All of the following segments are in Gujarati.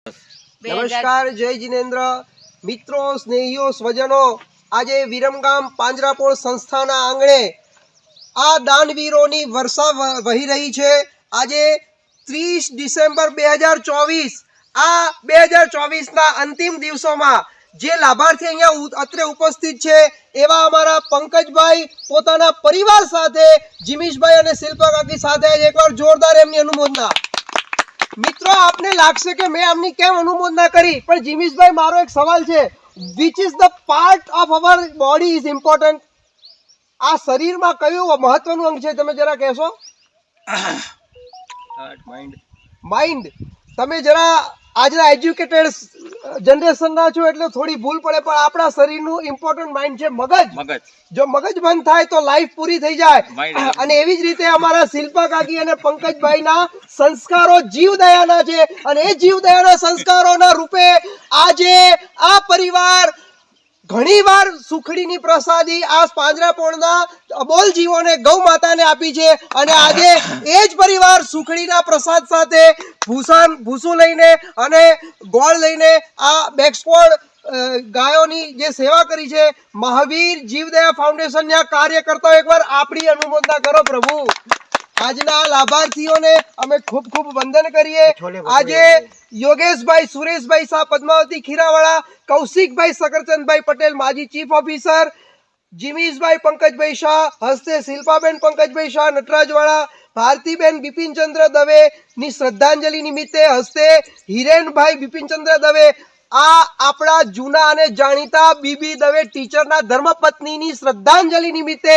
નમસ્કાર, જય જિનેન્દ્ર મિત્રો, સ્નેહીઓ, સ્વજનો, આજે વિરમગામ પાંજરાપોળ સંસ્થાના આંગણે આ દાનવીરોની વર્ષા વહી રહી છે। આજે 30 ડિસેમ્બર 2024 આ 2024ના અંતિમ દિવસોમાં જે લાભાર્થી અહીંયા અત્રે ઉપસ્થિત છે એવા અમારા પંકજભાઈ પોતાના પરિવાર સાથે, જીમીશભાઈ અને શિલ્પા કાકી સાથે એકવાર જોરદાર એમની અનુમોદના। મિત્રો, આપને લાગશે કે મેં આમની કેમ અનુમોદના કરી, પણ જીમીશભાઈ, મારો એક સવાલ છે, which is the part of our body is important? આ શરીરમાં કયું મહત્વનું અંગ છે, તમે જરા કહેશો? માઇન્ડ। તમે જરા આજના એજ્યુકેટેડ જનરેશનના છો એટલે થોડી ભૂલ પડે, પણ આપણા શરીરનું ઇમ્પોર્ટન્ટ માઇન્ડ છે મગજ। જો મગજ બંધ થાય તો લાઈફ પૂરી થઈ જાય। અને એવી જ રીતે અમારા શિલ્પા કાકી અને પંકજભાઈના સંસ્કારો જીવદયાના છે, અને એ જીવદયાના સંસ્કારોના રૂપે આજે આ પરિવાર ઘણીવાર સુખડીની પ્રસાદી આ પાંજરાપોળના અબોલ જીવોને ગૌ માતાને આપી છે, અને આજે એ જ પરિવાર સુખડીના પ્રસાદ સાથે ભૂસું લઈને અને ગોળ લઈને આ બેકસ્કોડ ગાયોની જે સેવા કરી છે, મહાવીર જીવદયા ફાઉન્ડેશનના કાર્યકર્તાઓ, એકવાર આપણી અનુમોદના કરો પ્રભુ। આજના લાભાર્થીઓને અમે ખૂબ ખૂબ વંદન કરીએ। આજે યોગેશભાઈ, સુરેશભાઈ શાહ, પદ્માવતી ખીરાવાળા, કૌશિકભાઈ શકરચંદભાઈ પટેલ, માજી ચીફ ઓફિસર, જીમીશભાઈ પંકજભાઈ શાહ, હસ્તે શિલ્પાબેન પંકજભાઈ શાહ નટરાજવાળા, ભારતીબેન બિપિનચંદ્ર દવે ની શ્રદ્ધાંજલિ નિમિત્તે હસ્તે હિરેનભાઈ બિપિનચંદ્ર દવે, આ આપણા જૂના અને જાણીતા બીબી દવે ટીચરના ધર્મપત્નીની શ્રદ્ધાંજલિ નિમિત્તે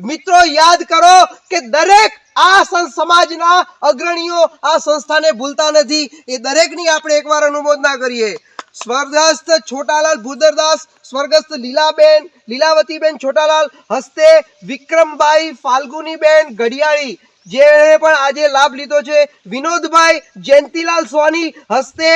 મિત્રો યાદ કરો કે દરેક આ સમાજના અગ્રણીઓ આ સંસ્થાને ભૂલતા નથી, એ દરેકની આપણે એકવાર અનુમોદના કરીએ। સ્વર્ગસ્થ છોટાલાલ ભૂદરદાસ, સ્વર્ગસ્થ લીલાવતીબેન છોટાલાલ, હસ્તે વિક્રમભાઈ ફાલ્ગુનીબેન ઘડિયાળી, જેણે પણ આજે લાભ લીધો છે, વિનોદભાઈ જયંતિલાલ સોની, હસ્તે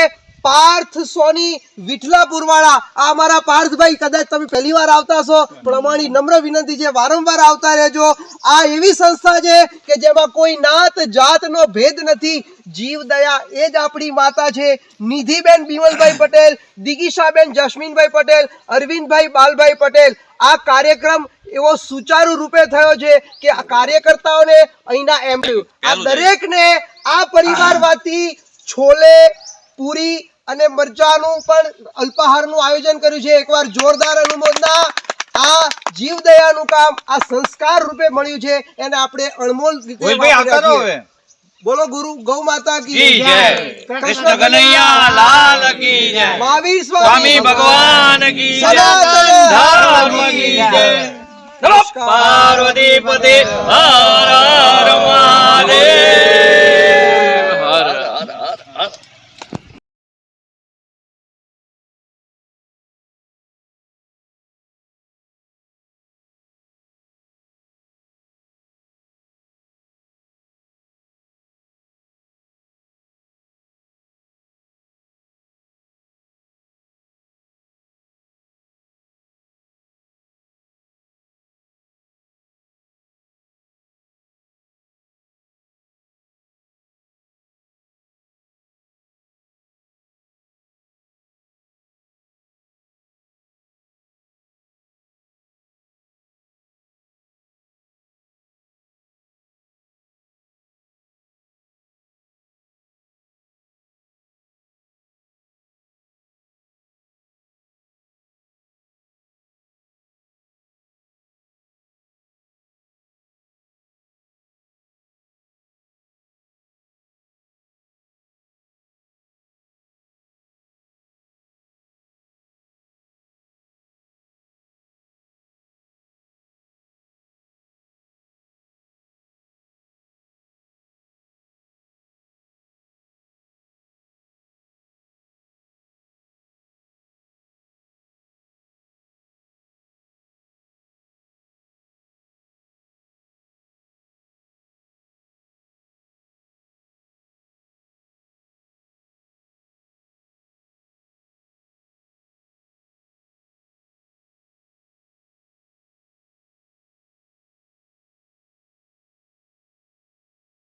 પાર્થ સોની વિઠલાપુરવાળા, આ અમારા પાર્થભાઈ, કદાચ તમે પહેલી વાર આવતા છો, પણ અમારી નમ્ર વિનંતી છે વારંવાર આવતા રહેજો। આ એવી સંસ્થા છે કે જેમાં કોઈ નાત જાતનો ભેદ નથી, જીવદયા એ જ આપણી માતા છે। નિધિબેન બિમલભાઈ પટેલ, દિગીશાબેન જસ્મીનભાઈ પટેલ, અરવિંદભાઈ બાલભાઈ પટેલ, આ કાર્યક્રમ એવો સુચારુ રૂપે થયો છે કે આ કાર્યકર્તાઓને અહીંના આ દરેકને આ પરિવારમાંથી છોલે, પૂરી અને મરચાનું પણ અલ્પાહારનું આયોજન કર્યું છે। એકવાર જોરદાર અનુમોદના। આ જીવદયાનું કામ આ સંસ્કાર રૂપે મળ્યું છે, એને આપણે અણમોલ રીતે બોલો ગુરુ ગૌ માતા કી જય, કૃષ્ણ કનૈયા લાલ કી જય, મહાવીર સ્વામી ભગવાન કી જય, સનાતન ધર્મ કી જય। નમઃ પાર્વતી પતે હર હર મહાદેવ।